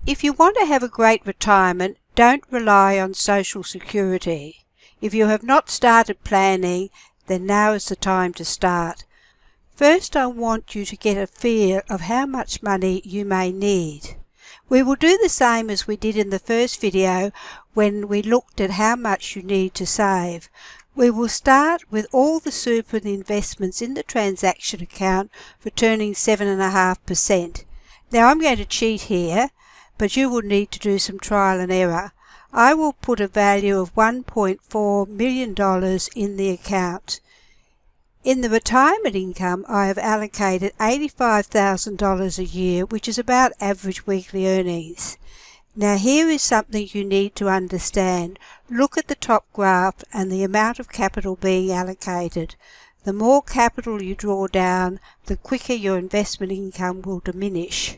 If you want to have a great retirement, don't rely on Social Security. If you have not started planning, then now is the time to start. First, I want you to get a feel of how much money you may need. We will do the same as we did in the first video when we looked at how much you need to save. We will start with all the super and investments in the transaction account returning 7.5%. Now I'm going to cheat here, but you will need to do some trial and error. I will put a value of $1.4 million in the account. In the retirement income, I have allocated $85,000 a year, which is about average weekly earnings. Now here is something you need to understand. Look at the top graph and the amount of capital being allocated. The more capital you draw down, the quicker your investment income will diminish.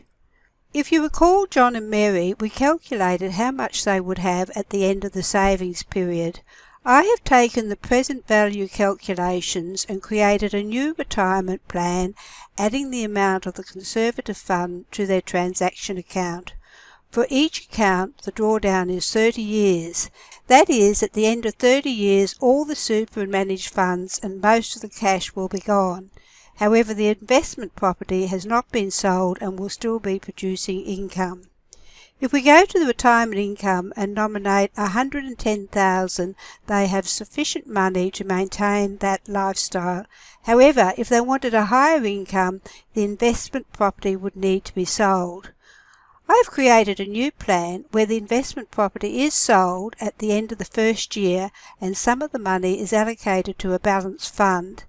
If you recall John and Mary, we calculated how much they would have at the end of the savings period. I have taken the present value calculations and created a new retirement plan, adding the amount of the conservative fund to their transaction account. For each account, the drawdown is 30 years. That is, at the end of 30 years, all the super and managed funds and most of the cash will be gone. However, the investment property has not been sold and will still be producing income. If we go to the retirement income and nominate $110,000, they have sufficient money to maintain that lifestyle. However, if they wanted a higher income, the investment property would need to be sold. I have created a new plan where the investment property is sold at the end of the first year and some of the money is allocated to a balanced fund.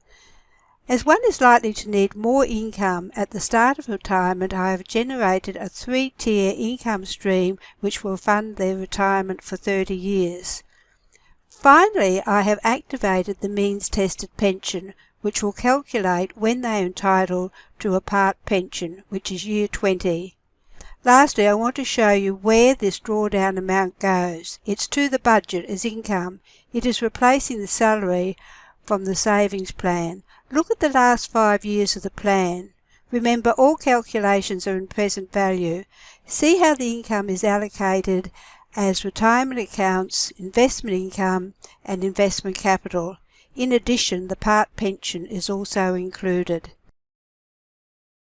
As one is likely to need more income at the start of retirement, I have generated a 3-tier income stream which will fund their retirement for 30 years. Finally, I have activated the means-tested pension, which will calculate when they are entitled to a part pension, which is year 20. Lastly, I want to show you where this drawdown amount goes. It's to the budget as income. It is replacing the salary from the savings plan. Look at the last 5 years of the plan. Remember, all calculations are in present value. See how the income is allocated as retirement accounts, investment income, and investment capital. In addition, the part pension is also included.